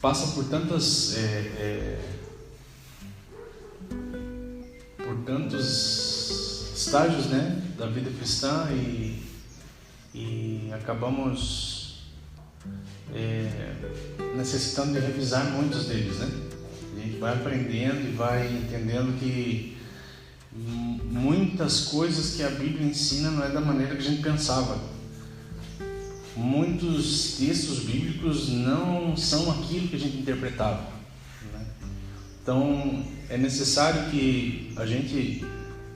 passa por tantos estágios, né, da vida cristã e acabamos necessitando de revisar muitos deles, né? A gente vai aprendendo e vai entendendo que muitas coisas que a Bíblia ensina não é da maneira que a gente pensava. Muitos textos bíblicos não são aquilo que a gente interpretava, né? Então é necessário que a gente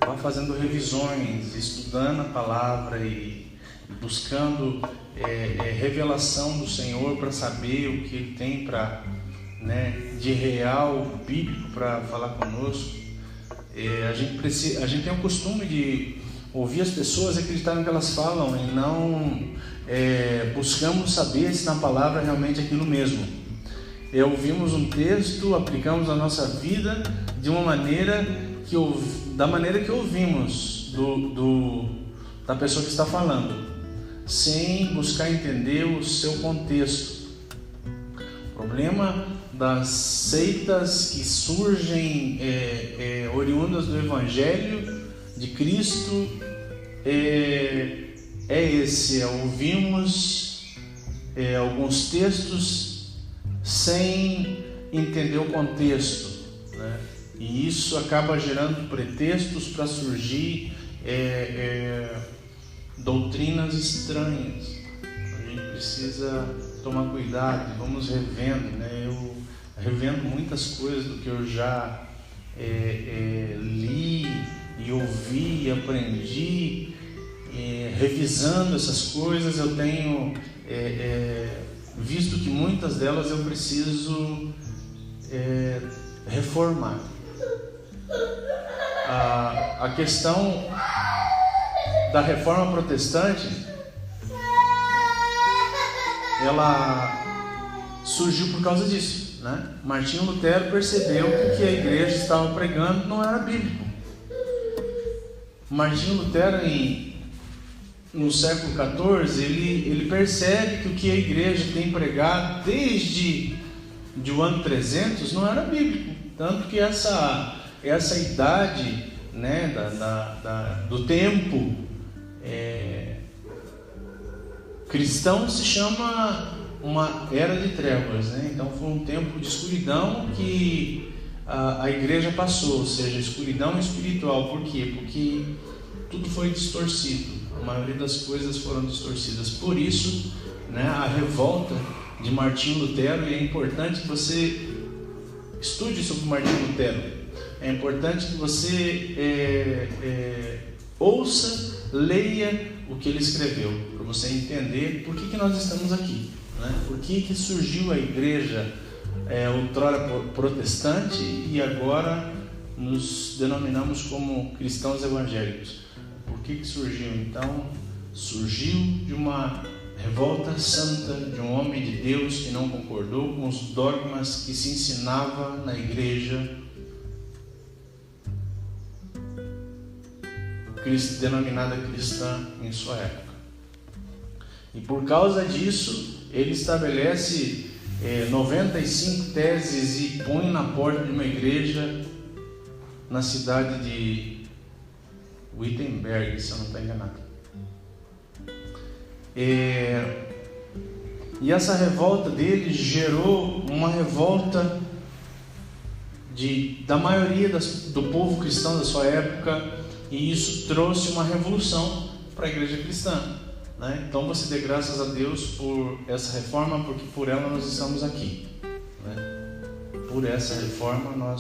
vá fazendo revisões, estudando a palavra e buscando revelação do Senhor para saber o que Ele tem para, né, de real bíblico para falar conosco. A gente tem o costume de ouvir as pessoas e acreditar no que elas falam e não buscamos saber se na palavra é realmente aquilo mesmo. Ouvimos um texto, aplicamos a nossa vida de uma maneira da maneira que ouvimos da pessoa que está falando, sem buscar entender o seu contexto. O problema das seitas que surgem oriundas do Evangelho de Cristo esse: ouvimos alguns textos sem entender o contexto, né? E isso acaba gerando pretextos para surgir doutrinas estranhas. A gente precisa tomar cuidado, vamos revendo, né? Eu revendo muitas coisas do que eu já li e ouvi e aprendi, revisando essas coisas, eu tenho visto que muitas delas eu preciso reformar. A questão da reforma protestante, ela surgiu por causa disso, né? Martinho Lutero percebeu que o que a igreja estava pregando não era bíblico. Martinho Lutero, no século XIV, ele percebe que o que a igreja tem pregado desde o ano 300 não era bíblico. Tanto que essa idade, né, do tempo cristão se chama uma era de trevas, né? Então foi um tempo de escuridão que a igreja passou, ou seja, escuridão espiritual. Por quê? Porque tudo foi distorcido, a maioria das coisas foram distorcidas. Por isso, né, a revolta de Martinho Lutero, e é importante que você estude sobre Martinho Lutero, é importante que você ouça, leia o que ele escreveu, para você entender por que nós estamos aqui, né? Por que surgiu a igreja outrora protestante e agora nos denominamos como cristãos evangélicos. Por que surgiu? Então, surgiu de uma revolta santa de um homem de Deus que não concordou com os dogmas que se ensinava na igreja denominada cristã em sua época. E por causa disso, ele estabelece 95 teses e põe na porta de uma igreja na cidade de Wittenberg, se eu não estou enganado. E essa revolta dele gerou uma revolta da maioria do povo cristão da sua época, e isso trouxe uma revolução para a igreja cristã, né? Então você dê graças a Deus por essa reforma, porque por ela nós estamos aqui, né? Por essa reforma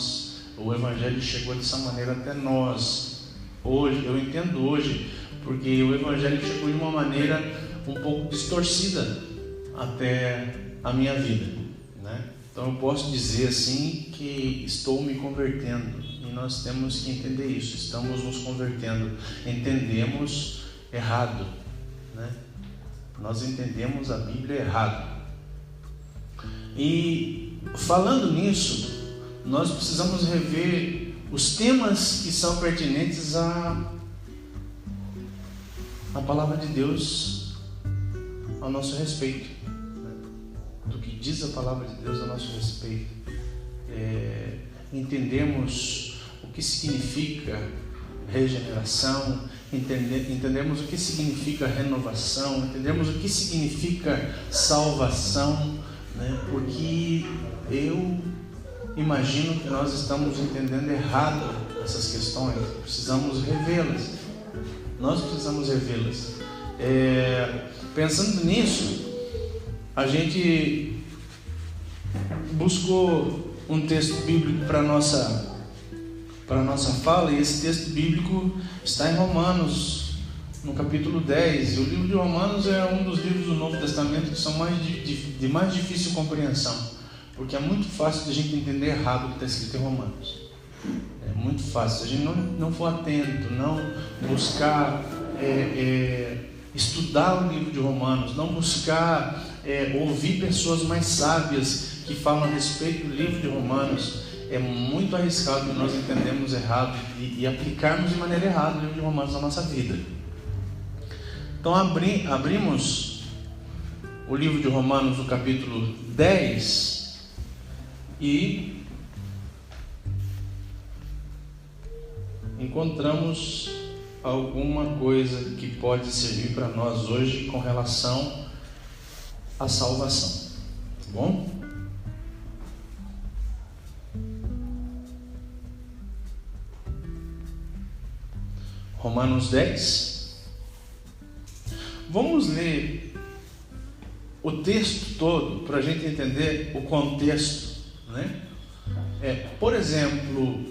o Evangelho chegou dessa maneira até nós. Hoje, eu entendo hoje, porque o Evangelho chegou de uma maneira um pouco distorcida até a minha vida, né? Então eu posso dizer assim que estou me convertendo, e nós temos que entender isso. Estamos nos convertendo, entendemos errado, né? Nós entendemos a Bíblia errado. E falando nisso, nós precisamos rever os temas que são pertinentes à palavra de Deus ao nosso respeito, né? Do que diz a palavra de Deus a nosso respeito, entendemos o que significa regeneração, entendemos o que significa renovação, entendemos o que significa salvação, né? Porque eu imagino que nós estamos entendendo errado essas questões, precisamos revê-las, nós precisamos revê-las. Pensando nisso, a gente buscou um texto bíblico para a nossa fala, e esse texto bíblico está em Romanos, no capítulo 10. O livro de Romanos é um dos livros do Novo Testamento que são de mais difícil compreensão, porque é muito fácil de a gente entender errado o que está escrito em Romanos. É muito fácil, se a gente não for atento, não buscar estudar o livro de Romanos, não buscar ouvir pessoas mais sábias que falam a respeito do livro de Romanos, é muito arriscado que nós entendemos errado e aplicarmos de maneira errada o livro de Romanos na nossa vida. Então abrimos o livro de Romanos no capítulo 10 e encontramos alguma coisa que pode servir para nós hoje com relação à salvação, tá bom? Romanos 10. Vamos ler o texto todo para a gente entender o contexto, né? Por exemplo,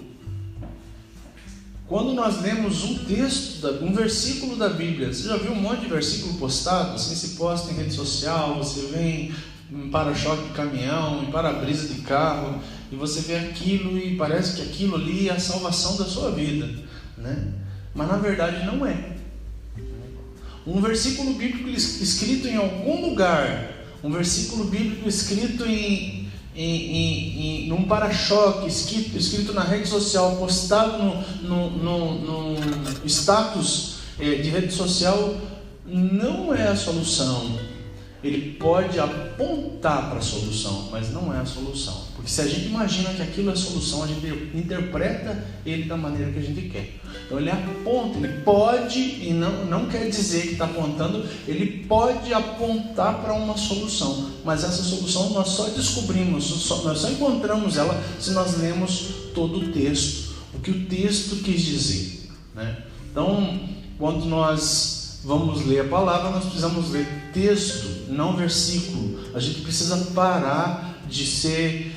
quando nós lemos um texto, um versículo da Bíblia, você já viu um monte de versículo postado? Assim, se posta em rede social, você vem em para-choque de caminhão, em para-brisa de carro, e você vê aquilo e parece que aquilo ali é a salvação da sua vida, né? Mas na verdade não é. Um versículo bíblico escrito em algum lugar, um versículo bíblico escrito num para-choque, escrito na rede social, postado no status de rede social, não é a solução. Ele pode apontar para a solução, mas não é a solução. Porque se a gente imagina que aquilo é a solução, a gente interpreta ele da maneira que a gente quer. Então ele aponta, ele pode, e não quer dizer que está apontando, ele pode apontar para uma solução. Mas essa solução nós só descobrimos, nós só encontramos ela se nós lemos todo o texto, o que o texto quis dizer, né? Então, quando nós vamos ler a palavra, nós precisamos ler texto, não versículo. A gente precisa parar de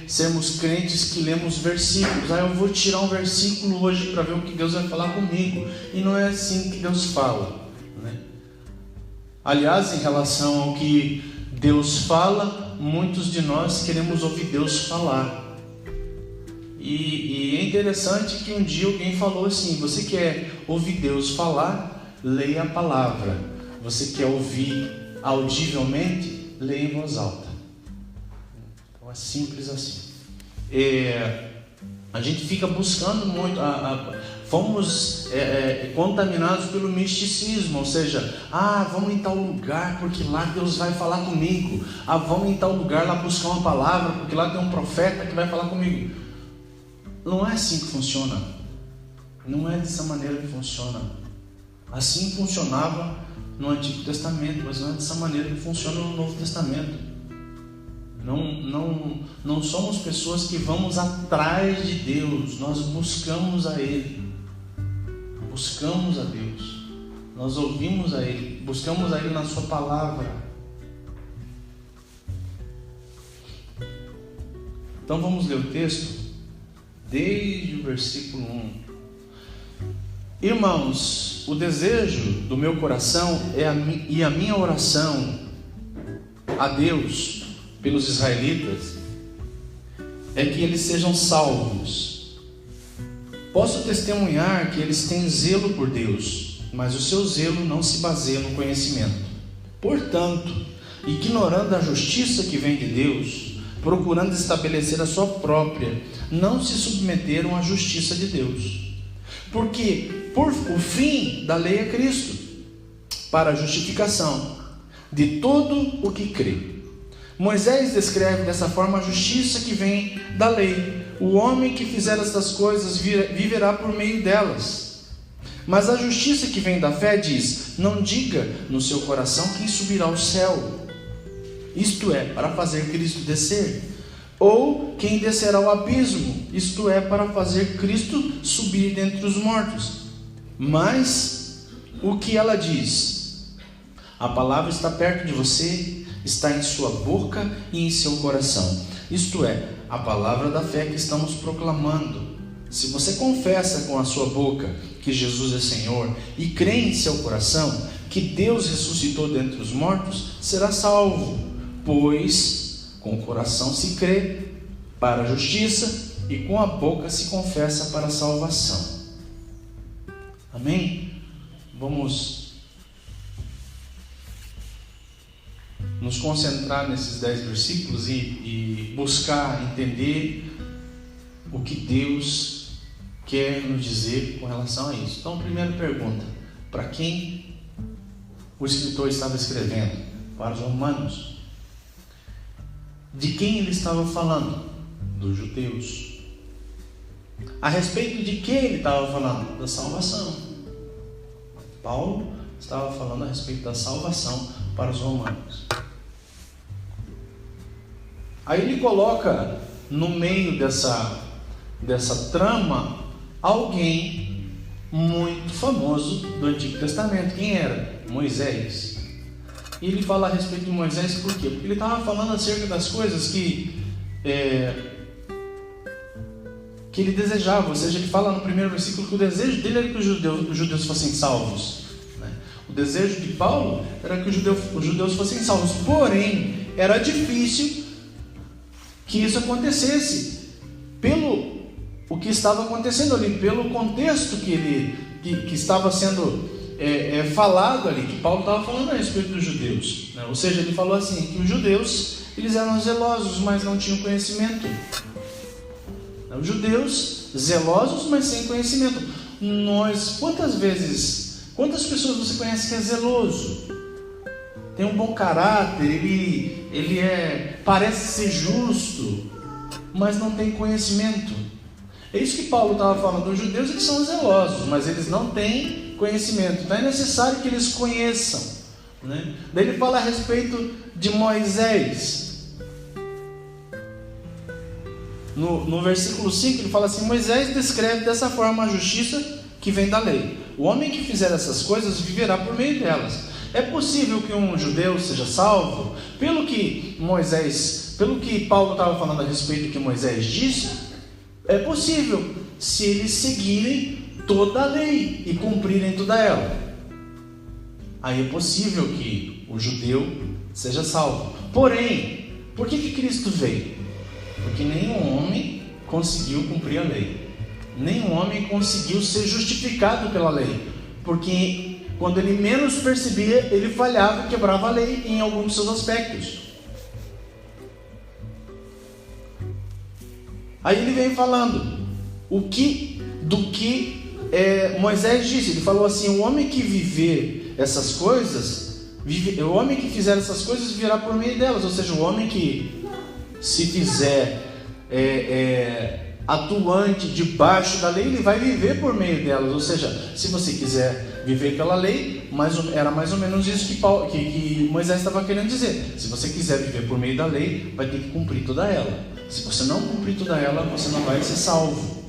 sermos crentes que lemos versículos. Eu vou tirar um versículo hoje para ver o que Deus vai falar comigo. E não é assim que Deus fala, né? Aliás, em relação ao que Deus fala, muitos de nós queremos ouvir Deus falar. E é interessante que um dia alguém falou assim: você quer ouvir Deus falar? Leia a palavra. Você quer ouvir audivelmente? Leia em voz alta. Então é simples assim. A gente fica buscando muito, fomos contaminados pelo misticismo, ou seja, vamos em tal lugar porque lá Deus vai falar comigo. Vamos em tal lugar lá buscar uma palavra porque lá tem um profeta que vai falar comigo. Não é assim que funciona. Não é dessa maneira que funciona. Assim funcionava no Antigo Testamento, mas não é dessa maneira que funciona no Novo Testamento. Não somos pessoas que vamos atrás de Deus, nós buscamos a Ele. Buscamos a Deus, nós ouvimos a Ele, buscamos a Ele na Sua palavra. Então vamos ler o texto, desde o versículo 1. Irmãos, o desejo do meu coração e a minha oração a Deus pelos israelitas é que eles sejam salvos. Posso testemunhar que eles têm zelo por Deus, mas o seu zelo não se baseia no conhecimento. Portanto, ignorando a justiça que vem de Deus, procurando estabelecer a sua própria, não se submeteram à justiça de Deus. Porque o fim da lei é Cristo, para a justificação de todo o que crê. Moisés descreve dessa forma a justiça que vem da lei. O homem que fizer estas coisas viverá por meio delas. Mas a justiça que vem da fé diz: não diga no seu coração quem subirá ao céu, isto é, para fazer Cristo descer, ou quem descerá ao abismo, isto é, para fazer Cristo subir dentre os mortos. Mas o que ela diz? A palavra está perto de você, está em sua boca e em seu coração. Isto é, a palavra da fé que estamos proclamando. Se você confessa com a sua boca que Jesus é Senhor e crê em seu coração que Deus ressuscitou dentre os mortos, será salvo, pois com o coração se crê para a justiça e com a boca se confessa para a salvação. Amém? Vamos nos concentrar nesses 10 versículos e buscar entender o que Deus quer nos dizer com relação a isso. Então, primeira pergunta: para quem o escritor estava escrevendo? Para os romanos. De quem ele estava falando? Dos judeus. A respeito de quem ele estava falando? Da salvação. Paulo estava falando a respeito da salvação para os romanos. Aí ele coloca no meio dessa trama alguém muito famoso do Antigo Testamento. Quem era? Moisés. E ele fala a respeito de Moisés por quê? Porque ele estava falando acerca das coisas que ele desejava. Ou seja, ele fala no primeiro versículo que o desejo dele era que os judeus fossem salvos, né? O desejo de Paulo era que os judeus fossem salvos. Porém, era difícil que isso acontecesse pelo o que estava acontecendo ali, pelo contexto que estava sendo falado ali, que Paulo estava falando a respeito dos judeus, né? Ou seja, ele falou assim, que os judeus, eles eram zelosos, mas não tinham conhecimento. Os judeus zelosos, mas sem conhecimento. Quantas pessoas você conhece que é zeloso? Tem um bom caráter, ele parece ser justo, mas não tem conhecimento. É isso que Paulo estava falando. Os judeus, eles são zelosos, mas eles não têm conhecimento. Então é necessário que eles conheçam, né? Daí ele fala a respeito de Moisés. No versículo 5 ele fala assim: Moisés descreve dessa forma a justiça que vem da lei. O homem que fizer essas coisas viverá por meio delas. É possível que um judeu seja salvo? Pelo que Paulo estava falando a respeito do que Moisés disse, é possível, se eles seguirem toda a lei e cumprirem toda ela. Aí é possível que o judeu seja salvo. Porém, por que Cristo veio? Porque nenhum homem conseguiu cumprir a lei. Nenhum homem conseguiu ser justificado pela lei. Porque quando ele menos percebia, ele falhava e quebrava a lei em alguns dos seus aspectos. Aí ele vem falando do que Moisés disse. Ele falou assim: o homem que viver essas coisas, o homem que fizer essas coisas viverá por meio delas. Ou seja, o homem que se fizer atuante debaixo da lei, ele vai viver por meio delas. Ou seja, se você quiser viver pela lei, era mais ou menos isso que Moisés estava querendo dizer. Se você quiser viver por meio da lei, vai ter que cumprir toda ela. Se você não cumprir toda ela, você não vai ser salvo.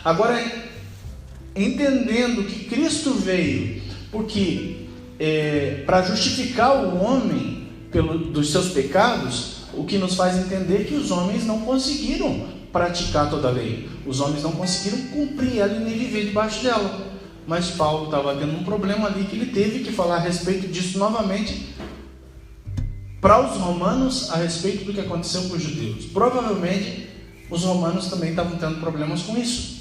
Agora, entendendo que Cristo veio porque para justificar o homem dos seus pecados, o que nos faz entender que os homens não conseguiram praticar toda a lei. Os homens não conseguiram cumprir ela e nem viver debaixo dela. Mas Paulo estava tendo um problema ali que ele teve que falar a respeito disso novamente para os romanos, a respeito do que aconteceu com os judeus. Provavelmente os romanos também estavam tendo problemas com isso.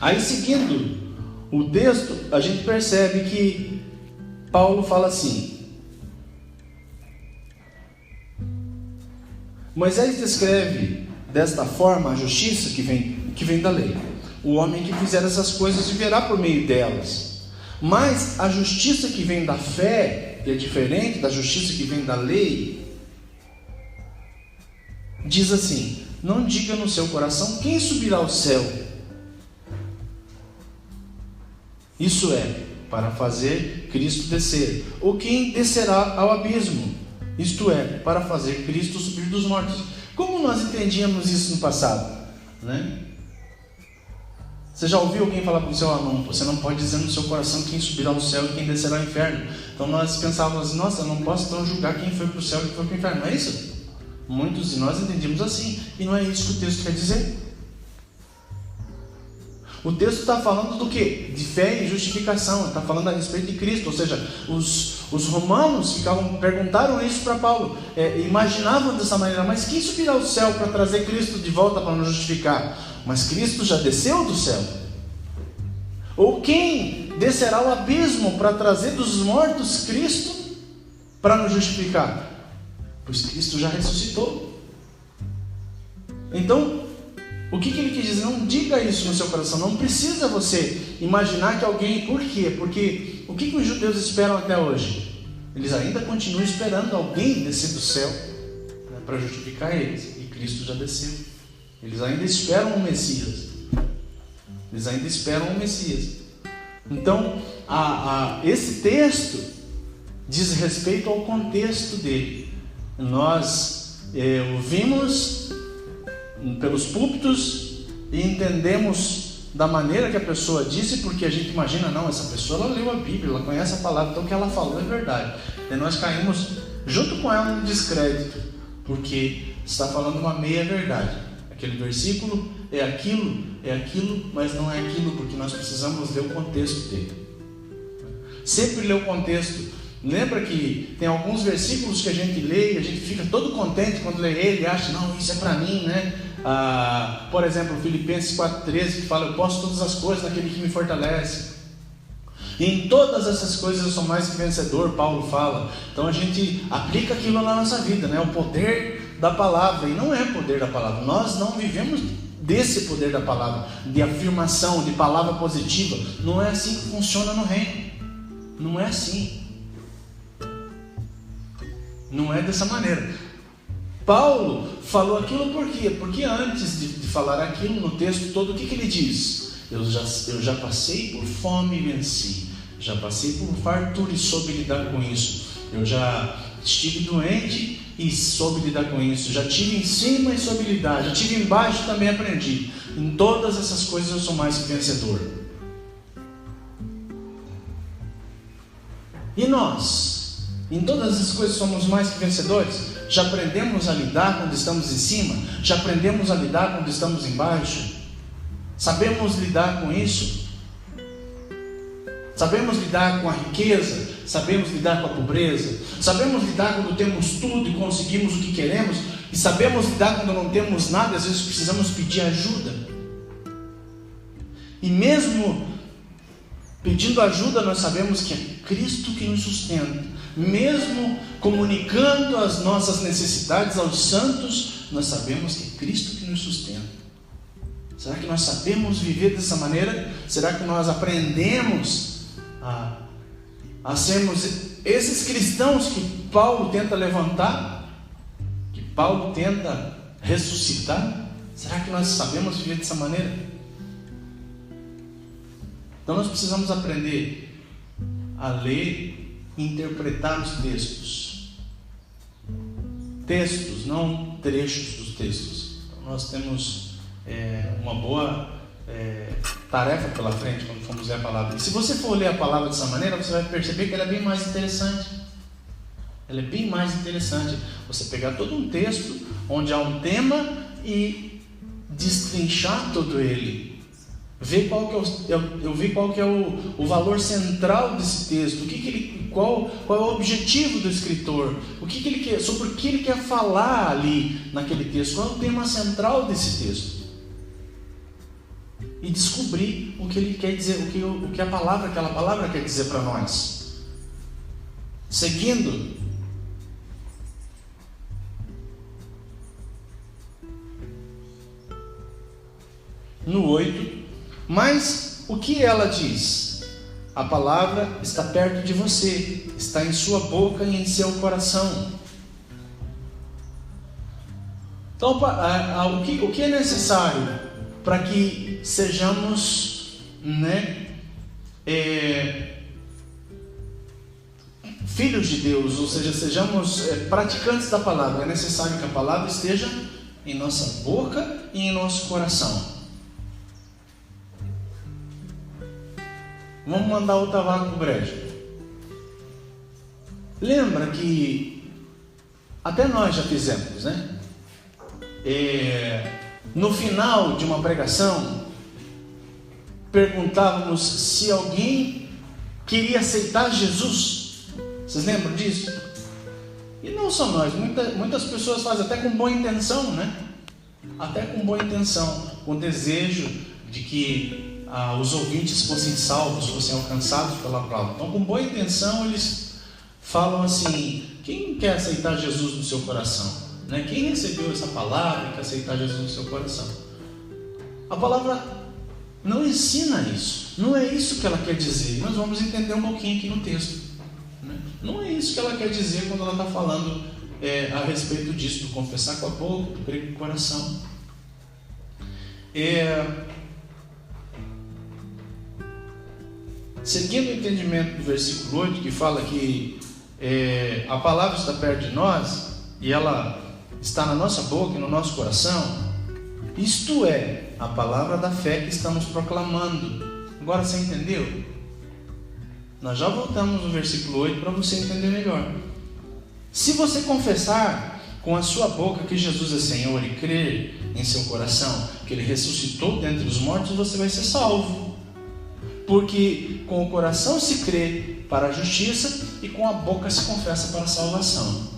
Aí, seguindo o texto, a gente percebe que Paulo fala assim: Moisés descreve desta forma a justiça que vem da lei. O homem que fizer essas coisas viverá por meio delas. Mas a justiça que vem da fé, que é diferente da justiça que vem da lei, diz assim: não diga no seu coração quem subirá ao céu. Isso é, para fazer Cristo descer. Ou quem descerá ao abismo. Isto é, para fazer Cristo subir dos mortos. Como nós entendíamos isso no passado? Né? Você já ouviu alguém falar para o seu não, você não pode dizer no seu coração quem subirá ao céu e quem descerá ao inferno. Então nós pensávamos assim: nossa, eu não posso então julgar quem foi para o céu e quem foi para o inferno. Não é isso? Muitos de nós entendemos assim. E não é isso que o texto quer dizer. O texto está falando do quê? De fé e justificação. Está falando a respeito de Cristo. Ou seja, os romanos perguntaram isso para Paulo. Imaginavam dessa maneira: mas quem subirá ao céu para trazer Cristo de volta para nos justificar? Mas Cristo já desceu do céu. Ou quem descerá ao abismo para trazer dos mortos Cristo para nos justificar? Pois Cristo já ressuscitou. Então, o que ele quis dizer? Não diga isso no seu coração. Não precisa você imaginar que alguém... Por quê? Porque o que os judeus esperam até hoje? Eles ainda continuam esperando alguém descer do céu, né, para justificar eles. E Cristo já desceu. Eles ainda esperam o Messias. Eles ainda esperam o Messias. Então, esse texto diz respeito ao contexto dele. Nós ouvimos pelos púlpitos e entendemos da maneira que a pessoa disse, porque a gente imagina: não, essa pessoa ela leu a Bíblia, ela conhece a palavra, então o que ela falou é verdade. E nós caímos junto com ela no descrédito, porque está falando uma meia verdade. Aquele versículo é aquilo, mas não é aquilo, porque nós precisamos ler o contexto dele. Sempre ler o contexto. Lembra que tem alguns versículos que a gente lê e a gente fica todo contente quando lê ele e acha: não, isso é para mim, né? Por exemplo, Filipenses 4,13, que fala: eu posso todas as coisas naquele que me fortalece. E em todas essas coisas eu sou mais que vencedor, Paulo fala. Então a gente aplica aquilo na nossa vida, né? O poder da palavra. E não é poder da palavra. Nós não vivemos desse poder da palavra, de afirmação, de palavra positiva. Não é assim que funciona no reino. Não é assim. Não é dessa maneira. Paulo falou aquilo por quê? Porque antes de falar aquilo no texto todo, o que ele diz? Eu já passei por fome e venci. Já passei por fartura e soube lidar com isso. Eu já estive doente e soube lidar com isso. Já tive em cima e soube lidar. Já tive embaixo e também aprendi. Em todas essas coisas eu sou mais que vencedor. E nós? Em todas as coisas somos mais que vencedores? Já aprendemos a lidar quando estamos em cima? Já aprendemos a lidar quando estamos embaixo? Sabemos lidar com isso? Sabemos lidar com a riqueza? Sabemos lidar com a pobreza? Sabemos lidar quando temos tudo e conseguimos o que queremos? E sabemos lidar quando não temos nada e às vezes precisamos pedir ajuda? E mesmo pedindo ajuda, nós sabemos que é Cristo que nos sustenta. Mesmo comunicando as nossas necessidades aos santos, nós sabemos que é Cristo que nos sustenta. Será que nós sabemos viver dessa maneira? Será que nós aprendemos a sermos esses cristãos que Paulo tenta levantar? Que Paulo tenta ressuscitar? Será que nós sabemos viver dessa maneira? Então nós precisamos aprender a ler e interpretar os textos. Textos, não trechos dos textos. Então nós temos uma boa tarefa pela frente quando formos ler a palavra. E se você for ler a palavra dessa maneira, você vai perceber que ela é bem mais interessante. Ela é bem mais interessante. Você pegar todo um texto onde há um tema e destrinchar todo ele. Ver qual que é o valor central desse texto, qual é o objetivo do escritor, o que ele quer, sobre o que ele quer falar ali naquele texto, qual é o tema central desse texto. E descobrir o que ele quer dizer, o que aquela palavra quer dizer para nós. Seguindo, no 8, mas o que ela diz? a palavra está perto de você, está em sua boca e em seu coração. Então, o que é necessário para que sejamos, filhos de Deus, ou seja, sejamos praticantes da palavra? É necessário que a palavra esteja em nossa boca e em nosso coração. Vamos mandar outra vaca para o brejo. Lembra que até nós já fizemos, no final de uma pregação, perguntávamos se alguém queria aceitar Jesus. Vocês lembram disso? E não só nós, muitas pessoas fazem até com boa intenção, até com boa intenção, com desejo de que os ouvintes fossem salvos, fossem alcançados pela palavra. Então, com boa intenção, eles falam assim: quem quer aceitar Jesus no seu coração? Quem recebeu essa palavra e quer aceitar Jesus no seu coração? A palavra não ensina isso, não é isso que ela quer dizer. Nós vamos entender um pouquinho aqui no texto. Não é isso que ela quer dizer quando ela está falando a respeito disso, do confessar com a boca, do crer com o coração. Seguindo o entendimento do versículo 8, que fala que a palavra está perto de nós e ela está na nossa boca e no nosso coração, isto é a palavra da fé que estamos proclamando. Agora você entendeu? Nós já voltamos no versículo 8 para você entender melhor. Se você confessar com a sua boca que Jesus é Senhor e crer em seu coração que Ele ressuscitou dentre os mortos, você vai ser salvo. Porque com o coração se crê para a justiça e com a boca se confessa para a salvação.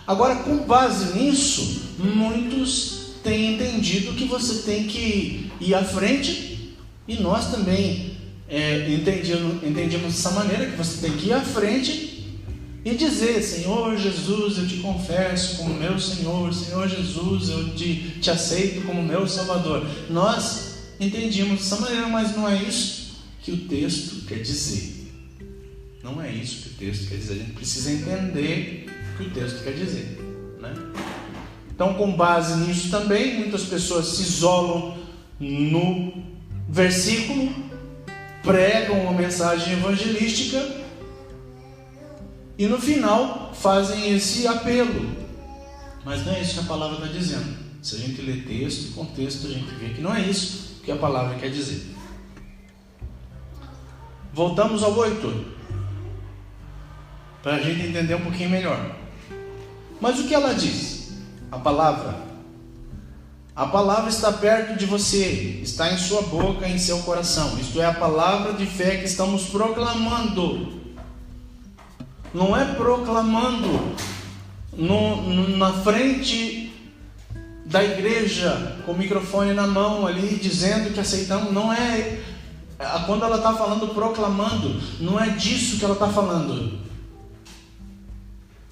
Agora, com base nisso, muitos têm entendido que você tem que ir à frente, e nós também entendemos dessa maneira, que você tem que ir à frente e dizer: Senhor Jesus, eu te confesso como meu Senhor, Senhor Jesus, eu te aceito como meu Salvador. Nós entendemos dessa maneira, mas não é isso que o texto quer dizer. Não é isso que o texto quer dizer. A gente precisa entender o que o texto quer dizer, Então, com base nisso também, muitas pessoas se isolam no versículo, pregam uma mensagem evangelística e no final fazem esse apelo. Mas não é isso que a palavra está dizendo. Se a gente lê texto e contexto, a gente vê que não é isso que a palavra quer dizer. Voltamos ao 8, para a gente entender um pouquinho melhor. Mas o que ela diz? A palavra está perto de você, está em sua boca e em seu coração. Isto é a palavra de fé que estamos proclamando. Não é proclamando na frente da igreja, com o microfone na mão ali, dizendo que aceitamos. Não é. Quando ela está falando proclamando, não é disso que ela está falando.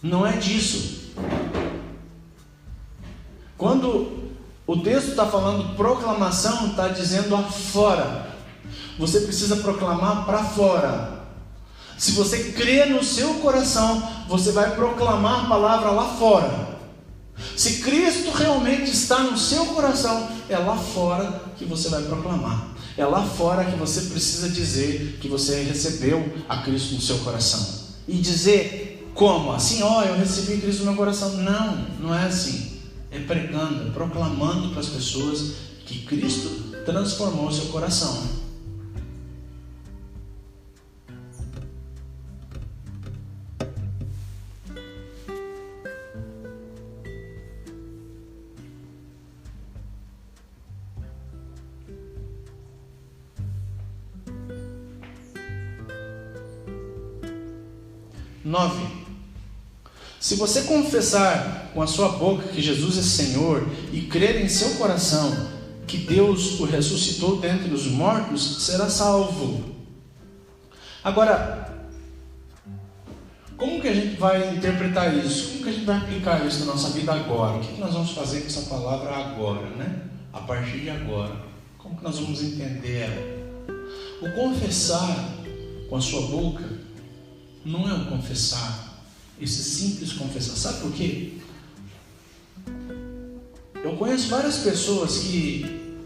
Não é disso. Quando o texto está falando proclamação, está dizendo afora. Você precisa proclamar para fora. Se você crê no seu coração, você vai proclamar a palavra lá fora. Se Cristo realmente está no seu coração, é lá fora que você vai proclamar. É lá fora que você precisa dizer que você recebeu a Cristo no seu coração. E dizer como? Assim, eu recebi Cristo no meu coração. Não, não é assim. É pregando, é proclamando para as pessoas que Cristo transformou o seu coração. Se você confessar com a sua boca que Jesus é Senhor e crer em seu coração que Deus o ressuscitou dentre os mortos, será salvo. Agora, como que a gente vai interpretar isso? Como que a gente vai aplicar isso na nossa vida agora? O que nós vamos fazer com essa palavra agora, A partir de agora. Como que nós vamos entender ela? O confessar com a sua boca não é o confessar, esse simples confessar. Sabe por quê? Eu conheço várias pessoas que,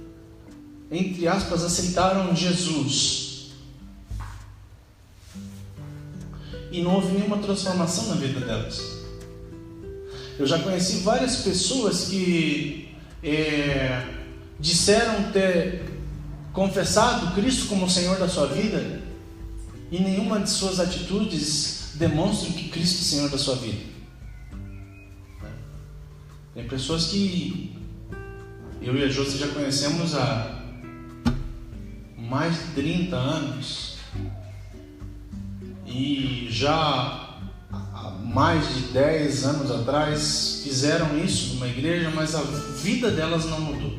entre aspas, aceitaram Jesus e não houve nenhuma transformação na vida delas. Eu já conheci várias pessoas que disseram ter confessado Cristo como o Senhor da sua vida e nenhuma de suas atitudes demonstra que Cristo é o Senhor da sua vida. Tem pessoas que eu e a Jô já conhecemos há mais de 30 anos e já há mais de 10 anos atrás fizeram isso numa igreja, mas a vida delas não mudou.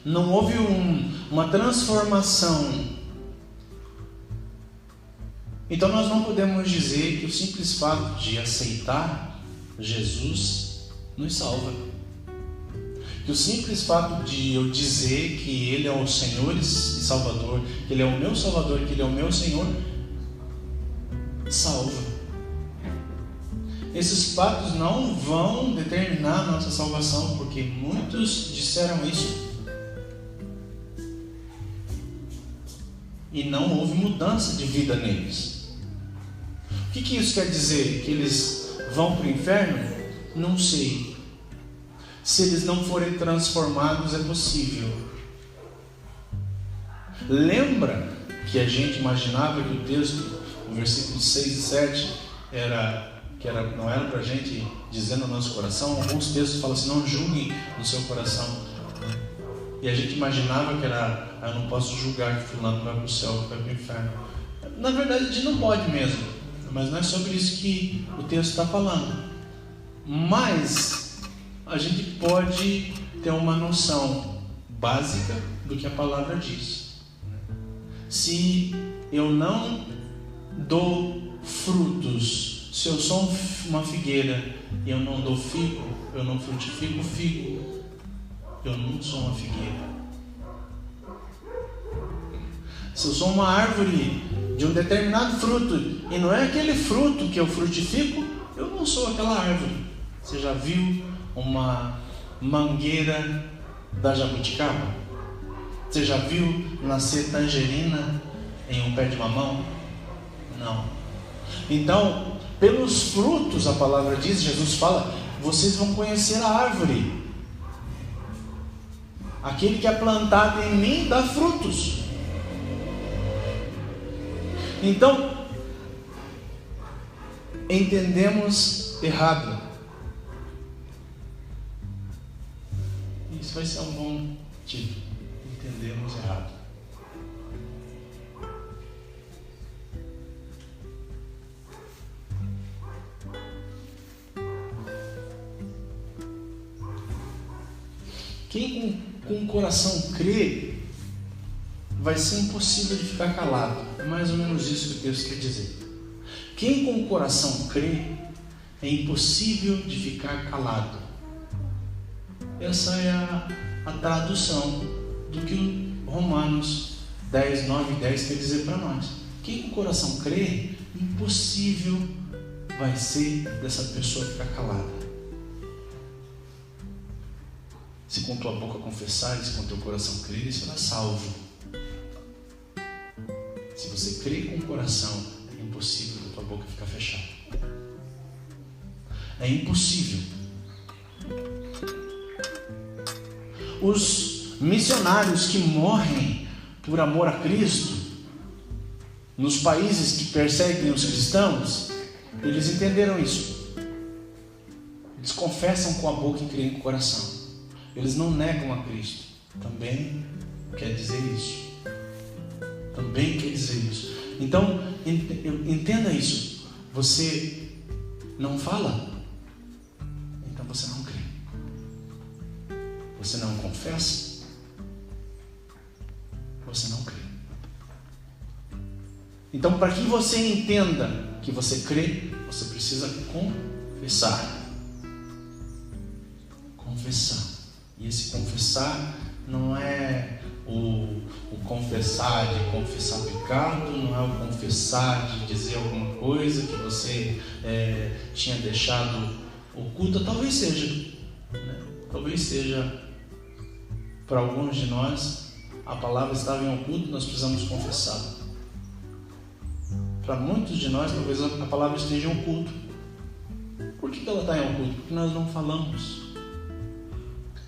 Não houve uma transformação. Então nós não podemos dizer que o simples fato de aceitar Jesus nos salva. Que o simples fato de eu dizer que Ele é o Senhor e Salvador, que Ele é o meu Salvador, que Ele é o meu Senhor, salva. Esses fatos não vão determinar a nossa salvação, porque muitos disseram isso e não houve mudança de vida neles. O que isso quer dizer? Que eles vão para o inferno? Não sei. Se eles não forem transformados, é possível. Lembra que a gente imaginava que o texto, o versículo 6 e 7, não era para a gente dizer no nosso coração? Alguns textos falam assim, não julguem no seu coração. E a gente imaginava que era, eu não posso julgar que fulano vai para o céu, vai para o inferno. Na verdade, a gente não pode mesmo. Mas não é sobre isso que o texto está falando. Mas a gente pode ter uma noção básica do que a palavra diz. Se eu não dou frutos, se eu sou uma figueira e eu não dou figo, eu não frutifico figo, eu não sou uma figueira. Se eu sou uma árvore de um determinado fruto e não é aquele fruto que eu frutifico, eu não sou aquela árvore. Você já viu uma mangueira da jabuticaba? Você já viu nascer tangerina em um pé de mamão? Não. Então, pelos frutos, a palavra diz, Jesus fala, vocês vão conhecer a árvore. Aquele que é plantado em mim dá frutos. Então, entendemos errado. Isso vai ser um bom título. Entendemos errado. Quem com o coração crê, vai ser impossível de ficar calado. É mais ou menos isso que o texto quer dizer. Quem com o coração crê, é impossível de ficar calado. Essa é a tradução do que o Romanos 10, 9 e 10 quer dizer para nós. Quem com o coração crê, impossível vai ser dessa pessoa ficar calada. Se com tua boca confessar, se com teu coração crer, será salvo. Se você crê com o coração, é impossível da tua boca ficar fechada. É impossível. Os missionários que morrem por amor a Cristo, nos países que perseguem os cristãos, eles entenderam isso. Eles confessam com a boca e creem com o coração. Eles não negam a Cristo. Também quer dizer isso. Também quer dizer isso. Então, entenda isso. Você não fala, então você não crê. Você não confessa, você não crê. Então, para que você entenda que você crê, você precisa confessar. Confessar. E esse confessar não é o confessar de confessar pecado, não é o confessar de dizer alguma coisa que você tinha deixado oculta. Talvez seja, né? Talvez seja para alguns de nós a palavra estava em oculto, nós precisamos confessar. Para muitos de nós talvez a palavra esteja em oculto. Por que ela está em oculto? Porque nós não falamos.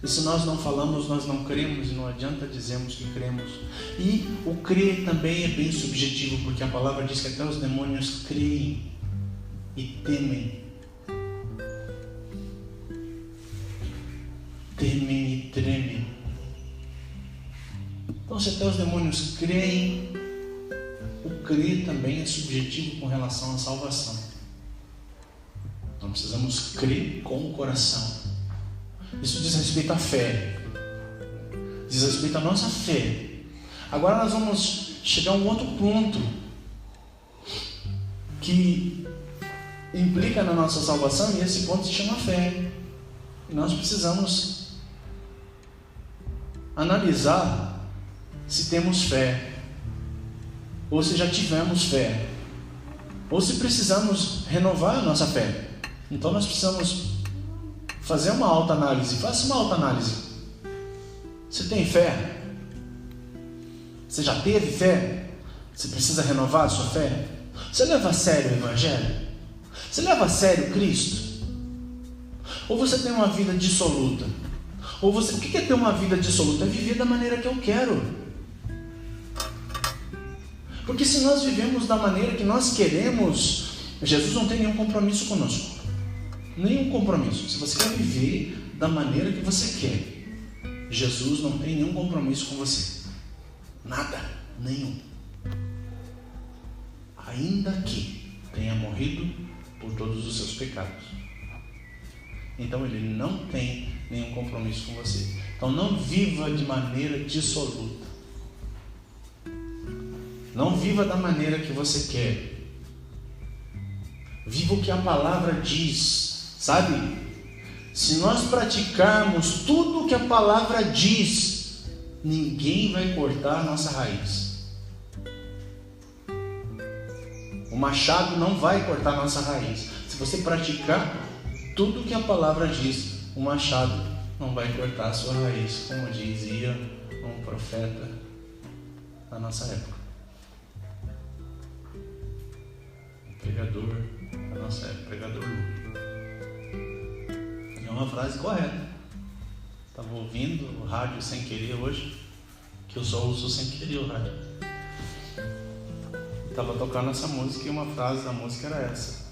E se nós não falamos, nós não cremos, e não adianta dizermos que cremos. E o crer também é bem subjetivo, porque a palavra diz que até os demônios creem e temem. Temem e tremem. Então, se até os demônios creem, o crer também é subjetivo com relação à salvação. Nós precisamos crer com o coração. Isso diz respeito à fé, diz respeito à nossa fé. Agora nós vamos chegar a um outro ponto que implica na nossa salvação, e esse ponto se chama fé. E nós precisamos analisar se temos fé, ou se já tivemos fé, ou se precisamos renovar a nossa fé. Então nós precisamos fazer uma autoanálise. Faça uma autoanálise. Você tem fé? Você já teve fé? Você precisa renovar a sua fé? Você leva a sério o Evangelho? Você leva a sério Cristo? Ou você tem uma vida dissoluta? Ou você... O que é ter uma vida dissoluta? É viver da maneira que eu quero. Porque se nós vivemos da maneira que nós queremos, Jesus não tem nenhum compromisso conosco. Nenhum compromisso. Se você quer viver da maneira que você quer, Jesus não tem nenhum compromisso com você. Nada. Nenhum. Ainda que tenha morrido por todos os seus pecados. Então Ele não tem nenhum compromisso com você. Então não viva de maneira dissoluta. Não viva da maneira que você quer. Viva o que a palavra diz. Sabe? Se nós praticarmos tudo o que a palavra diz, ninguém vai cortar a nossa raiz. O machado não vai cortar a nossa raiz. Se você praticar tudo o que a palavra diz, o machado não vai cortar a sua raiz, como dizia um profeta na nossa época. Um pregador da nossa época, pregador Lu. É uma frase correta. Estava ouvindo o rádio sem querer hoje, que eu só uso sem querer o rádio. Estava tocando essa música e uma frase da música era essa: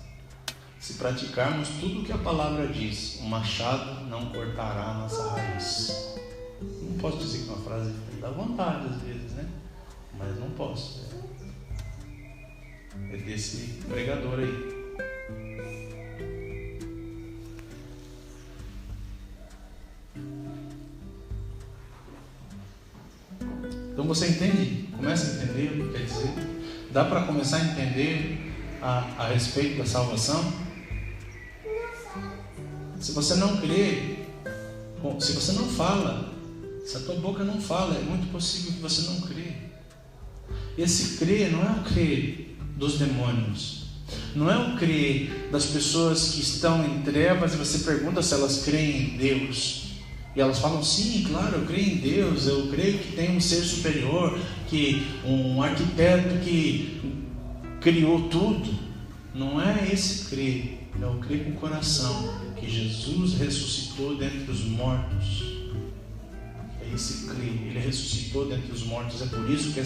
se praticarmos tudo o que a palavra diz, o machado não cortará a nossa raiz. Não posso dizer que é uma frase dá vontade às vezes, né? Mas não posso. É desse pregador aí. Então você entende? Começa a entender o que quer dizer? Dá para começar a entender a respeito da salvação? Se você não crê, se você não fala, se a tua boca não fala, é muito possível que você não crê. Esse crer não é o crer dos demônios, não é o crer das pessoas que estão em trevas e você pergunta se elas creem em Deus. E elas falam, sim, claro, eu creio em Deus, eu creio que tem um ser superior, que um arquiteto que criou tudo. Não é esse crer, é o crer com o coração, que Jesus ressuscitou dentre os mortos. É esse crer, Ele ressuscitou dentre os mortos. É por isso que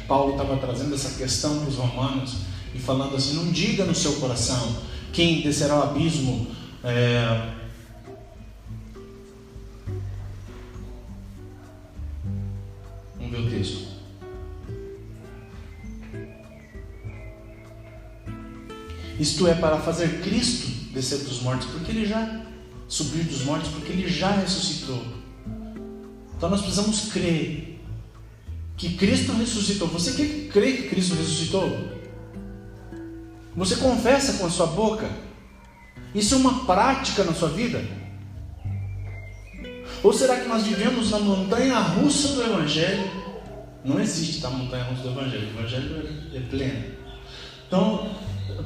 Paulo estava trazendo essa questão para os romanos, e falando assim, não diga no seu coração, quem descerá ao abismo, vamos ver o texto. Isto é, para fazer Cristo descer dos mortos, porque Ele já subiu dos mortos, porque Ele já ressuscitou. Então nós precisamos crer que Cristo ressuscitou. Você crê que Cristo ressuscitou? Você confessa com a sua boca? Isso é uma prática na sua vida? Ou será que nós vivemos na montanha russa do Evangelho, Não existe a montanha-russa do Evangelho. O Evangelho é pleno. Então,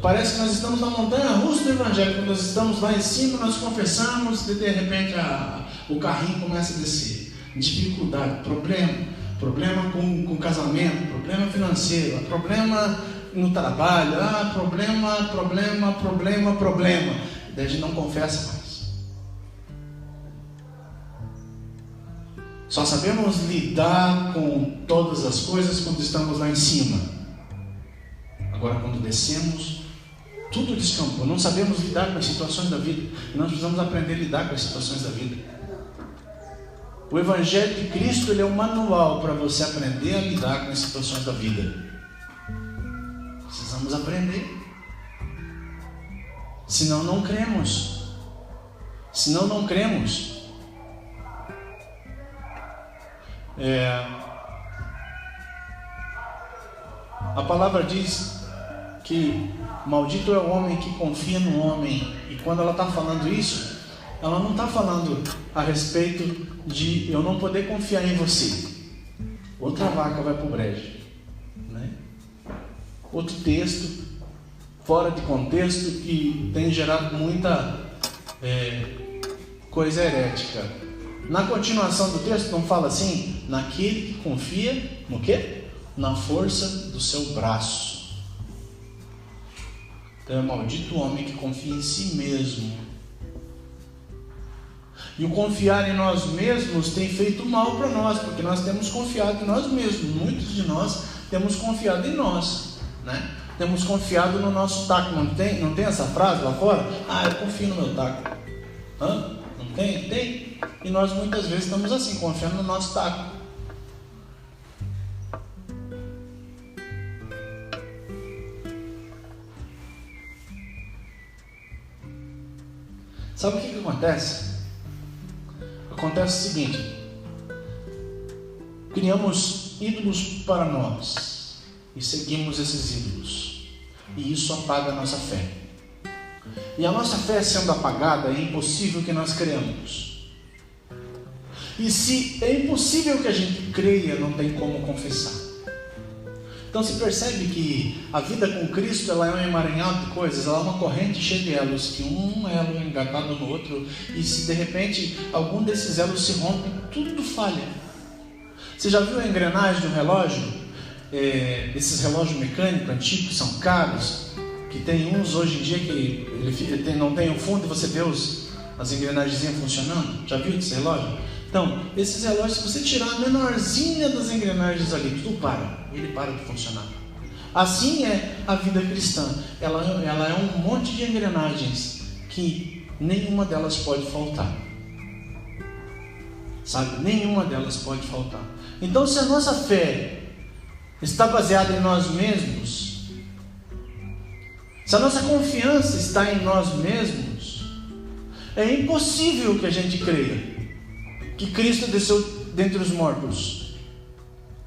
parece que nós estamos na montanha-russa do Evangelho. Quando nós estamos lá em cima, nós confessamos e de repente o carrinho começa a descer. Dificuldade, problema com casamento, problema financeiro, problema no trabalho, problema. Daí a gente não confessa mais. Só sabemos lidar com todas as coisas quando estamos lá em cima. Agora, quando descemos, tudo descampou. Não sabemos lidar com as situações da vida. E nós precisamos aprender a lidar com as situações da vida. O Evangelho de Cristo, ele é um manual para você aprender a lidar com as situações da vida. Precisamos aprender. Senão não cremos. A palavra diz que maldito é o homem que confia no homem. E quando ela está falando isso, ela não está falando a respeito de eu não poder confiar em você. Outra vaca vai para o brejo, né? Outro texto fora de contexto que tem gerado muita coisa herética. Na continuação do texto não fala assim: naquele que confia no quê? Na força do seu braço. Então é maldito o homem que confia em si mesmo. E o confiar em nós mesmos tem feito mal para nós, porque nós temos confiado em nós mesmos. Muitos de nós temos confiado em nós, né? Temos confiado no nosso taco. Não tem essa frase lá fora? Eu confio no meu taco. Não tem? Tem. E nós muitas vezes estamos assim, confiando no nosso taco. Sabe o que acontece? Acontece o seguinte: criamos ídolos para nós e seguimos esses ídolos, e isso apaga a nossa fé. E a nossa fé sendo apagada, é impossível que nós creamos. E se é impossível que a gente creia, não tem como confessar. Então se percebe que a vida com Cristo, ela é um emaranhado de coisas, ela é uma corrente cheia de elos, que um elo é engatado no outro, e se de repente algum desses elos se rompe, tudo falha. Você já viu a engrenagem de um relógio? Esses relógios mecânicos antigos que são caros, que tem uns hoje em dia que ele não tem o fundo e você vê as engrenagens funcionando. Já viu esse relógio? Então, esses relógios, se você tirar a menorzinha das engrenagens ali, tudo para, ele para de funcionar. Assim é a vida cristã. Ela é um monte de engrenagens que nenhuma delas pode faltar. Sabe? Nenhuma delas pode faltar. Então, se a nossa fé está baseada em nós mesmos, se a nossa confiança está em nós mesmos, é impossível que a gente creia que Cristo desceu dentre os mortos,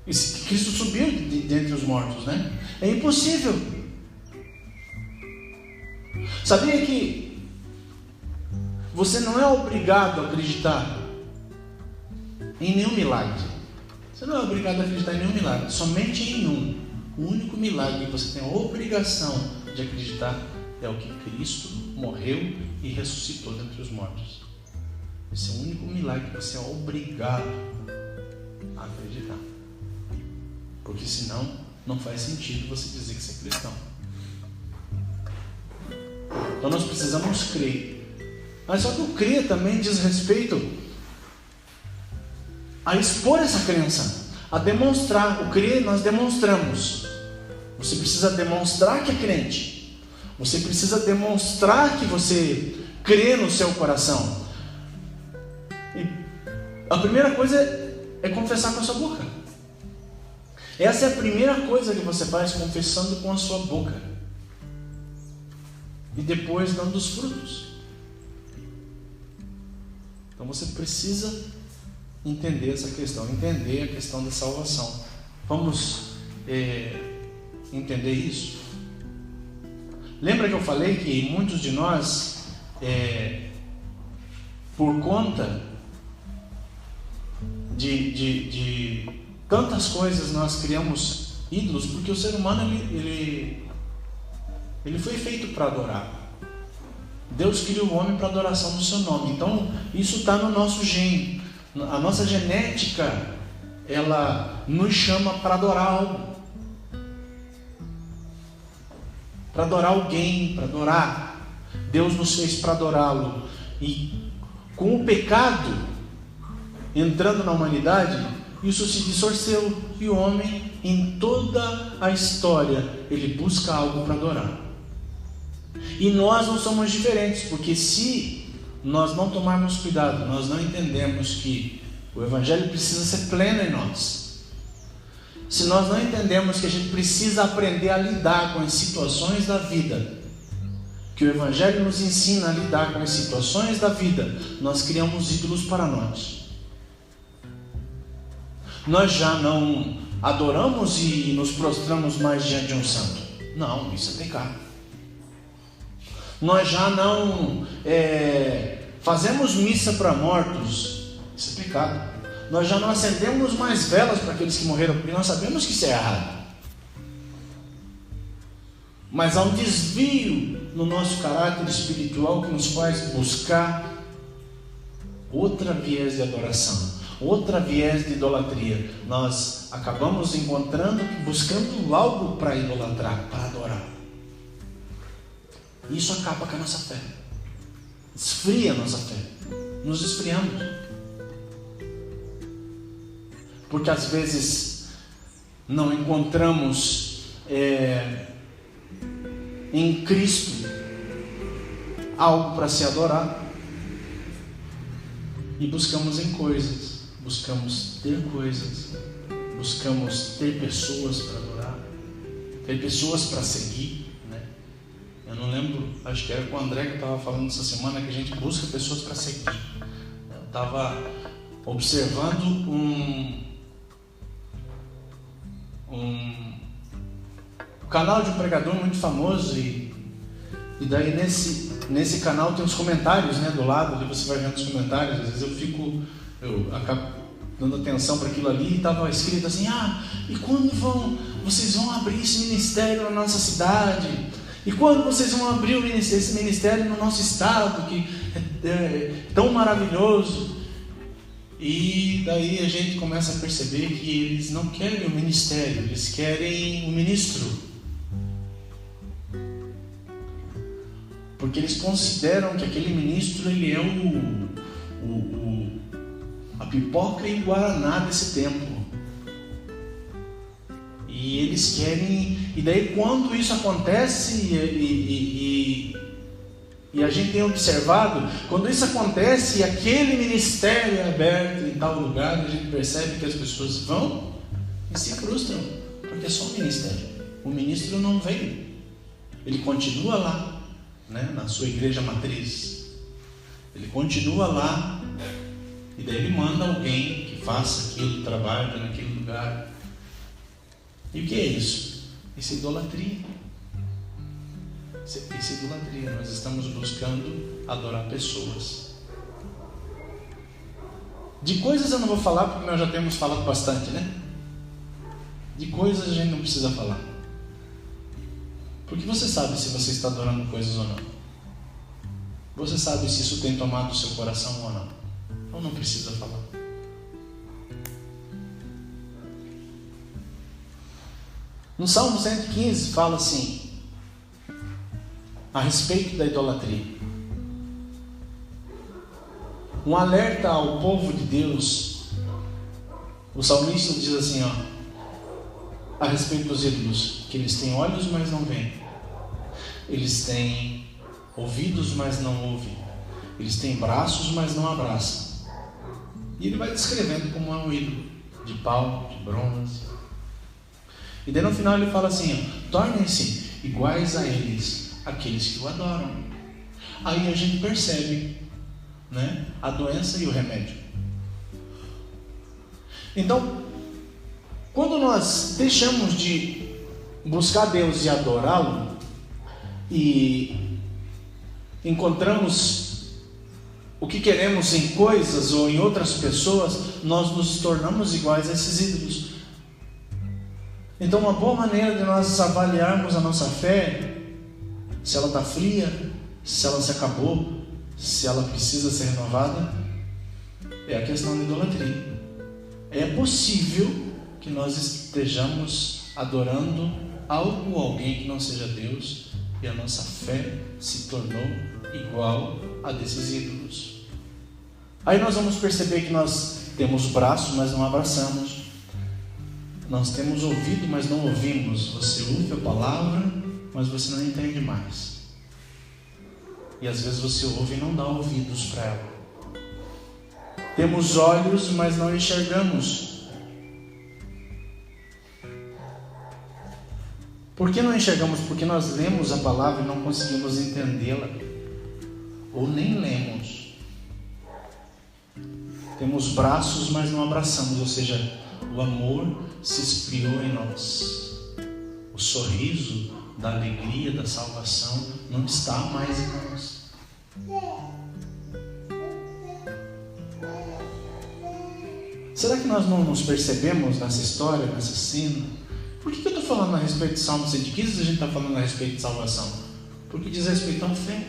e que Cristo subiu dentre os mortos, né? É impossível. Sabia que você não é obrigado a acreditar em nenhum milagre? Você não é obrigado a acreditar em nenhum milagre, somente em um. O único milagre que você tem a obrigação de acreditar é o que Cristo morreu e ressuscitou dentre os mortos. Esse é o único milagre que você é obrigado a acreditar. Porque senão não faz sentido você dizer que você é cristão. Então nós precisamos crer. Mas só que o crer também diz respeito a expor essa crença, a demonstrar. O crer nós demonstramos. Você precisa demonstrar que é crente. Você precisa demonstrar que você crê no seu coração. A primeira coisa é confessar com a sua boca. Essa é a primeira coisa que você faz, confessando com a sua boca. E depois dando os frutos. Então você precisa entender essa questão, entender a questão da salvação. Vamos entender isso? Lembra que eu falei que muitos de nós, por conta de tantas coisas nós criamos ídolos, porque o ser humano ele foi feito para adorar. Deus criou o homem para adoração do seu nome. Então isso está no nosso gene. A nossa genética, ela nos chama para adorar algo, para adorar alguém, para adorar. Deus nos fez para adorá-lo. E com o pecado entrando na humanidade, isso se distorceu, e o homem, em toda a história, ele busca algo para adorar. E nós não somos diferentes, porque se nós não tomarmos cuidado, nós não entendemos que o Evangelho precisa ser pleno em nós. Se nós não entendemos que a gente precisa aprender a lidar com as situações da vida, que o Evangelho nos ensina a lidar com as situações da vida, nós criamos ídolos para nós. Nós já não adoramos e nos prostramos mais diante de um santo. Não, isso é pecado. Nós já não fazemos missa para mortos. Isso é pecado. Nós já não acendemos mais velas para aqueles que morreram, porque nós sabemos que isso é errado. Mas há um desvio no nosso caráter espiritual que nos faz buscar outra viés de adoração, outra viés de idolatria. Nós acabamos buscando algo para idolatrar, para adorar. Isso acaba com a nossa fé, esfria a nossa fé, nos esfriamos, porque às vezes não encontramos em Cristo algo para se adorar, e buscamos em coisas, buscamos ter coisas, buscamos ter pessoas para adorar, ter pessoas para seguir. Eu não lembro, acho que era com o André que eu estava falando essa semana, que a gente busca pessoas para seguir. Eu estava observando um canal de um pregador muito famoso, e daí nesse canal tem os comentários, do lado, ali você vai vendo os comentários. Às vezes eu acabo dando atenção para aquilo ali, e estava escrito assim: e quando vocês vão abrir esse ministério na nossa cidade? E quando vocês vão abrir esse ministério no nosso estado, que é tão maravilhoso? E daí a gente começa a perceber que eles não querem o ministério, eles querem o ministro. Porque eles consideram que aquele ministro, ele é a pipoca e o guaraná desse tempo. E eles querem, e daí quando isso acontece, e a gente tem observado, quando isso acontece e aquele ministério é aberto em tal lugar, a gente percebe que as pessoas vão e se frustram, porque é só um ministério. O ministro não veio, ele continua lá, na sua igreja matriz, ele continua lá, e daí ele manda alguém que faça aquilo, trabalhe naquele lugar. E o que é isso? Isso é idolatria. Isso é idolatria. Nós estamos buscando adorar pessoas. De coisas eu não vou falar, porque nós já temos falado bastante, De coisas a gente não precisa falar, porque você sabe se você está adorando coisas ou não. Você sabe se isso tem tomado o seu coração ou não. Então não precisa falar. No Salmo 115 fala assim, a respeito da idolatria. Um alerta ao povo de Deus. O salmista diz assim, a respeito dos ídolos, que eles têm olhos, mas não veem. Eles têm ouvidos, mas não ouvem. Eles têm braços, mas não abraçam. E ele vai descrevendo como é um ídolo, de pau, de bronze. E daí no final ele fala assim, tornem-se iguais a eles, aqueles que o adoram. Aí a gente percebe, a doença e o remédio. Então, quando nós deixamos de buscar Deus e adorá-lo, e encontramos o que queremos em coisas ou em outras pessoas, nós nos tornamos iguais a esses ídolos. Então, uma boa maneira de nós avaliarmos a nossa fé, se ela está fria, se ela se acabou, se ela precisa ser renovada, é a questão da idolatria. É possível que nós estejamos adorando algo ou alguém que não seja Deus e a nossa fé se tornou igual a desses ídolos. Aí nós vamos perceber que nós temos braços, mas não abraçamos. Nós temos ouvido, mas não ouvimos. Você ouve a palavra, mas você não entende mais. E às vezes você ouve e não dá ouvidos para ela. Temos olhos, mas não enxergamos. Por que não enxergamos? Porque nós lemos a palavra e não conseguimos entendê-la. Ou nem lemos. Temos braços, mas não abraçamos. Ou seja, o amor se esfriou em nós. O sorriso da alegria, da salvação não está mais em nós. Será que nós não nos percebemos nessa história, nessa cena? Por que eu estou falando a respeito de Salmo 115 se a gente está falando a respeito de salvação? Porque diz respeito à fé.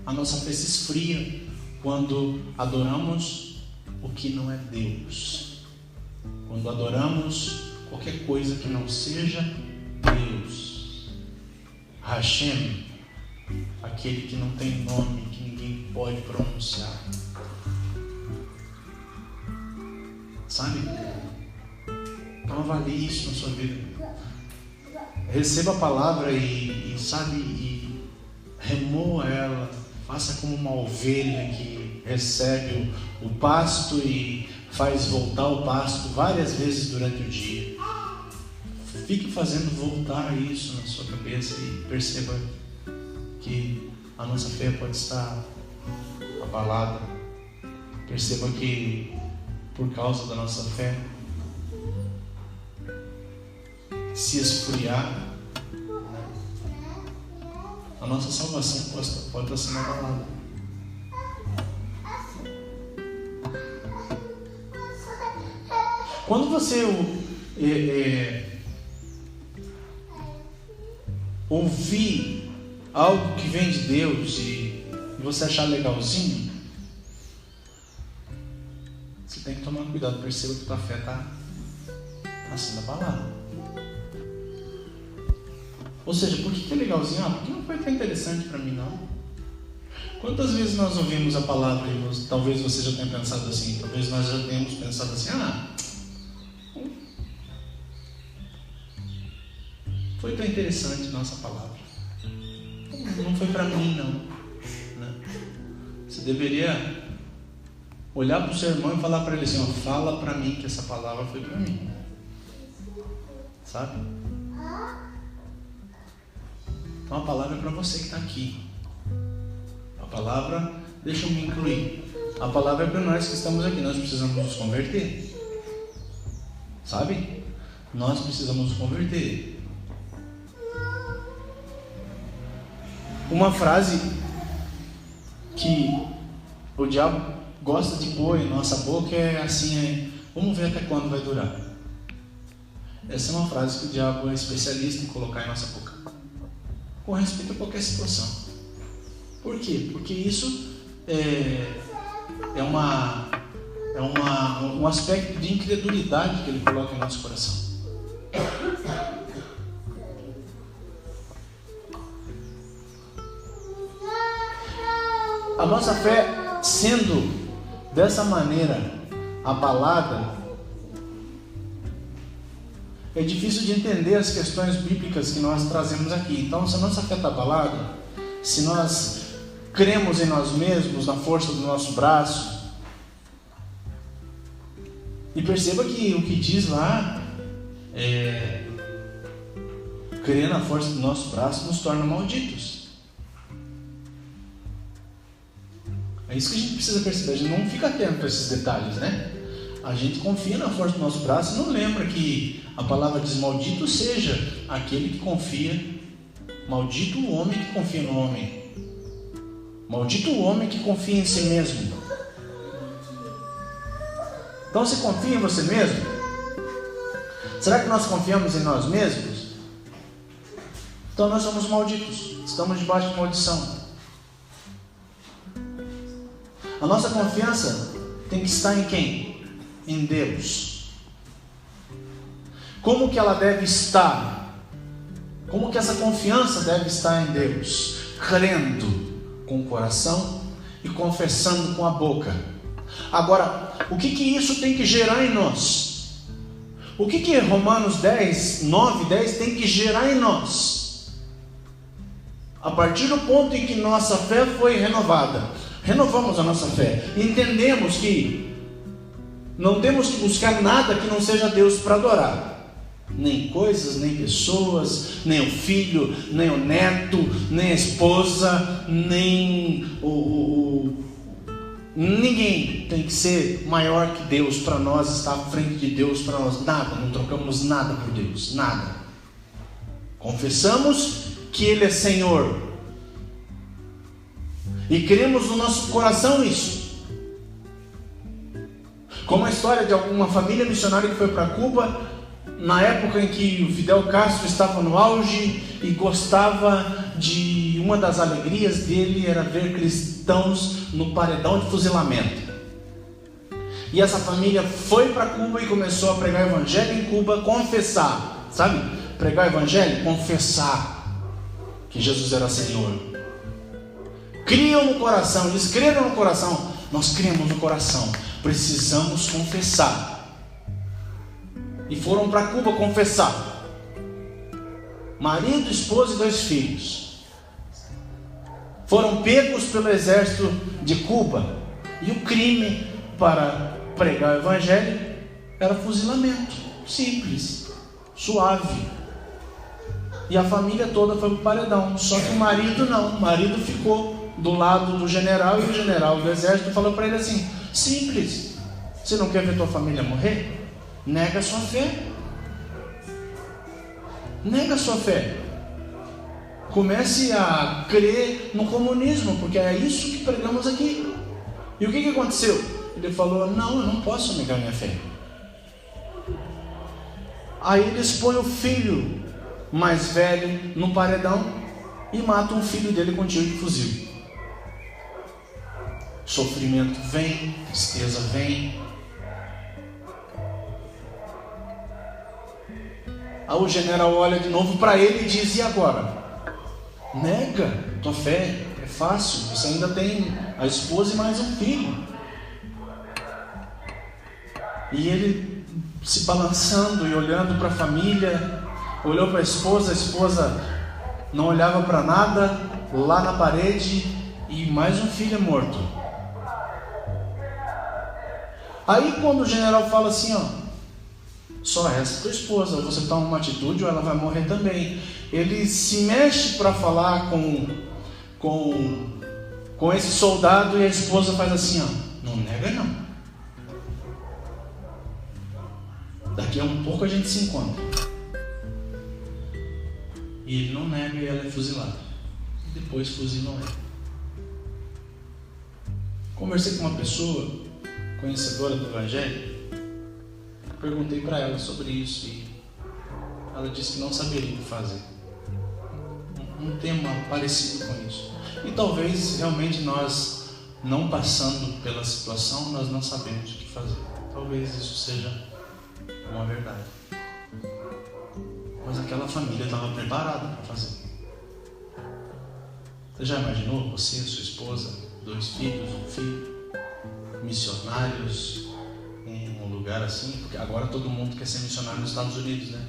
A nossa fé se esfria quando adoramos o que não é Deus. Quando adoramos qualquer coisa que não seja Deus. Hashem, aquele que não tem nome, que ninguém pode pronunciar. Sabe? Então avalie isso na sua vida. Receba a palavra e remoa ela. Faça como uma ovelha que recebe o pasto e faz voltar o pasto várias vezes durante o dia. Fique fazendo voltar isso na sua cabeça e perceba que a nossa fé pode estar abalada. Perceba que por causa da nossa fé se esfriar, a nossa salvação pode estar sendo abalada. Quando você ouvir algo que vem de Deus e você achar legalzinho, você tem que tomar cuidado. Perceba que a tua fé está sendo abalada. Ou seja, por que é legalzinho? Porque não foi tão interessante para mim, não. Quantas vezes nós ouvimos a palavra e talvez você já tenha pensado assim, talvez nós já tenhamos pensado assim, foi tão interessante nossa palavra. Não foi para mim, não. Né? Você deveria olhar para o seu irmão e falar para ele assim, fala para mim que essa palavra foi para mim. Sabe? Então a palavra é para você que está aqui. A palavra, deixa eu me incluir. A palavra é para nós que estamos aqui. Nós precisamos nos converter. Sabe? Nós precisamos nos converter. Uma frase que o diabo gosta de pôr em nossa boca é assim, vamos ver até quando vai durar. Essa é uma frase que o diabo é especialista em colocar em nossa boca, com respeito a qualquer situação. Por quê? Porque isso é um aspecto de incredulidade que ele coloca em nosso coração. A nossa fé sendo dessa maneira abalada, é difícil de entender as questões bíblicas que nós trazemos aqui. Então, se a nossa fé está abalada, se nós cremos em nós mesmos, na força do nosso braço, e perceba que o que diz lá crer na força do nosso braço nos torna malditos. É isso que a gente precisa perceber. A gente não fica atento a esses detalhes, né? A gente confia na força do nosso braço e não lembra que a palavra diz: maldito seja aquele que confia, maldito o homem que confia no homem, maldito o homem que confia em si mesmo. Então você confia em você mesmo? Será que nós confiamos em nós mesmos? Então nós somos malditos, estamos debaixo de maldição. A nossa confiança tem que estar em quem? Em Deus. Como que ela deve estar? Como que essa confiança deve estar em Deus? Crendo com o coração e confessando com a boca. Agora, o que isso tem que gerar em nós? O que Romanos 10, 9, 10 tem que gerar em nós? A partir do ponto em que nossa fé foi renovada, renovamos a nossa fé, entendemos que não temos que buscar nada que não seja Deus para adorar. Nem coisas, nem pessoas, nem o filho, nem o neto, nem a esposa, nem ninguém tem que ser maior que Deus para nós, estar à frente de Deus para nós. Nada, não trocamos nada por Deus, nada. Confessamos que Ele é Senhor e cremos no nosso coração isso. Como a história de alguma família missionária que foi para Cuba, na época em que o Fidel Castro estava no auge e gostava de uma das alegrias dele era ver cristãos no paredão de fuzilamento. E essa família foi para Cuba e começou a pregar o evangelho em Cuba, confessar, sabe? Pregar o evangelho, confessar que Jesus era Senhor. Criam no coração, eles creram no coração, nós cremos no coração, precisamos confessar. E foram para Cuba confessar. Marido, esposa e 2 filhos. Foram pegos pelo exército de Cuba. E o crime para pregar o evangelho era fuzilamento. Simples, suave. E a família toda foi para o paredão. Só que o marido não. O marido ficou do lado do general. E o general do exército falou para ele assim: simples, você não quer ver tua família morrer? Nega a sua fé. Nega a sua fé. Comece a crer no comunismo, porque é isso que pregamos aqui. E o que aconteceu? Ele falou: não, eu não posso negar minha fé. Aí eles põem o filho mais velho no paredão e matam o filho dele com tiro de fuzil. Sofrimento vem, tristeza vem. Aí o general olha de novo para ele e diz: e agora? Nega tua fé, é fácil, você ainda tem a esposa e mais um filho. E ele se balançando e olhando para a família, olhou para a esposa não olhava para nada, lá na parede, e mais um filho é morto. Aí quando o general fala assim: ó, só essa tua esposa, ou você toma uma atitude ou ela vai morrer também. Ele se mexe para falar com esse soldado e a esposa faz assim: ó, não nega não. Daqui a um pouco a gente se encontra. E ele não nega e ela é fuzilada. E depois fuzilam ela. Conversei com uma pessoa conhecedora do evangelho. Perguntei para ela sobre isso e ela disse que não saberia o que fazer. Um tema parecido com isso. E talvez realmente nós, não passando pela situação, nós não sabemos o que fazer. Talvez isso seja uma verdade. Mas aquela família estava preparada para fazer. Você já imaginou você, sua esposa, 2 filhos, um filho, missionários em um lugar assim? Porque agora todo mundo quer ser missionário nos Estados Unidos, né?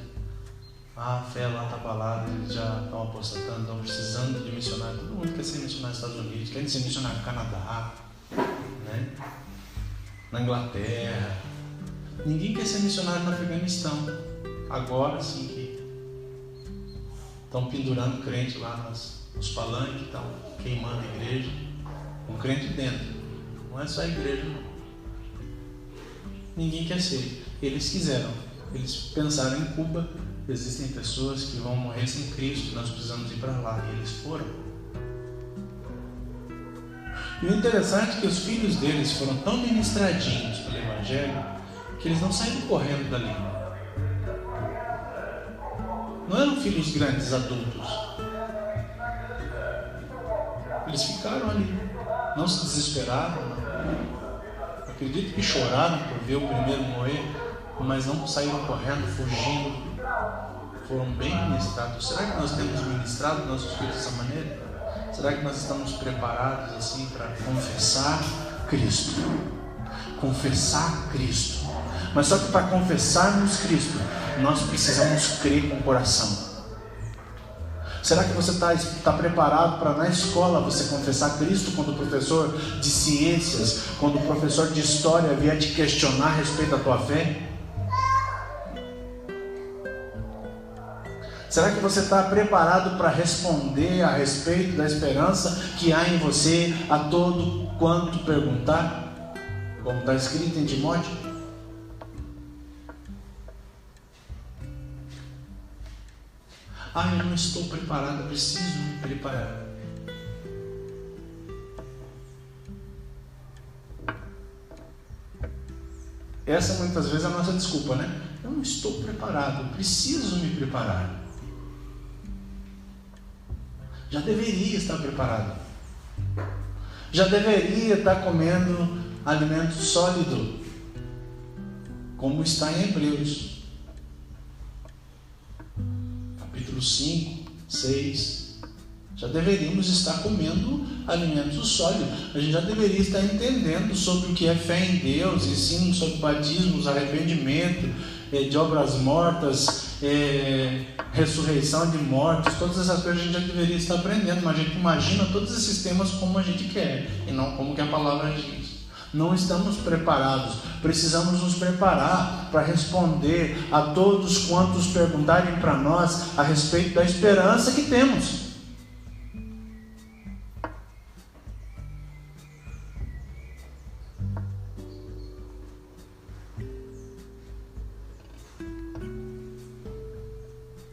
A fé lá está abalada, eles já estão apostatando, estão precisando de missionário. Todo mundo quer ser missionário nos Estados Unidos, querem ser missionário no Canadá, né? Na Inglaterra. Ninguém quer ser missionário no Afeganistão. Agora sim que estão pendurando crente lá nos palanques, estão queimando a igreja, com crente dentro. Não é só a igreja, não. Ninguém quer ser. Eles quiseram. Eles pensaram em Cuba. Existem pessoas que vão morrer sem Cristo, nós precisamos ir para lá. E eles foram. E o interessante é que os filhos deles foram tão ministradinhos pelo Evangelho que eles não saíram correndo dali. não eram filhos grandes, adultos. Eles ficaram ali, não se desesperaram. Acredito que choraram por ver o primeiro morrer, mas não saíram correndo, fugindo. Foram bem ministrados. Será que nós temos ministrado nossos filhos dessa maneira? Será que nós estamos preparados assim para confessar Cristo? Confessar Cristo. Mas só que para confessarmos Cristo, nós precisamos crer com o coração. Será que você está preparado para na escola você confessar Cristo quando o professor de ciências, quando o professor de história vier te questionar a respeito da tua fé? Será que você está preparado para responder a respeito da esperança que há em você a todo quanto perguntar? Como está escrito em Timóteo? Eu não estou preparado, preciso me preparar. Essa muitas vezes é a nossa desculpa, né? Eu não estou preparado, preciso me preparar. Já deveria estar preparado. Já deveria estar comendo alimento sólido, como está em Hebreus. Capítulo 5, 6. Já deveríamos estar comendo alimentos sólidos. A gente já deveria estar entendendo sobre o que é fé em Deus, ensino sobre batismos, arrependimento, de obras mortas, ressurreição de mortos, todas essas coisas a gente já deveria estar aprendendo, mas a gente imagina todos esses temas como a gente quer e não como que a palavra diz. Não estamos preparados, precisamos nos preparar para responder a todos quantos perguntarem para nós a respeito da esperança que temos.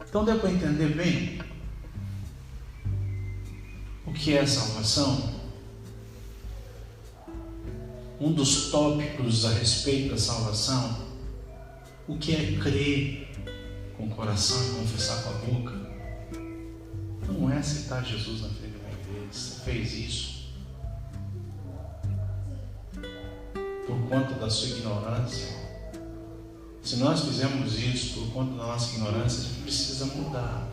Então deu para entender bem o que é salvação? Um dos tópicos a respeito da salvação, o que é crer com o coração e confessar com a boca? Não é aceitar Jesus na frente de uma igreja. Você fez isso por conta da sua ignorância. Se nós fizemos isso por conta da nossa ignorância, a gente precisa mudar.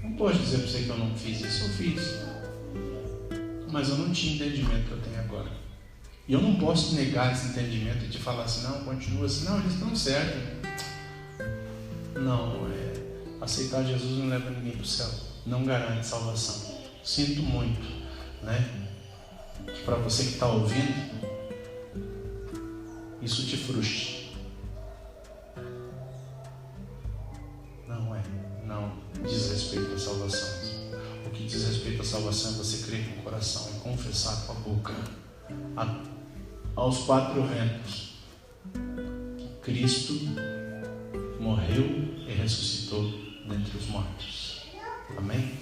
Não posso dizer para você que eu não fiz isso, eu fiz. Mas eu não tinha entendimento que eu tenho agora. E eu não posso negar esse entendimento e te falar assim, não, continua assim, não, eles estão certos. Não, aceitar Jesus não leva ninguém para o céu. Não garante salvação. Sinto muito, né? Que para você que está ouvindo, isso te frustre. Não diz respeito à salvação. O que diz respeito à salvação é você crer com o coração e confessar com a boca aos quatro ventos que Cristo morreu e ressuscitou dentre os mortos. Amém?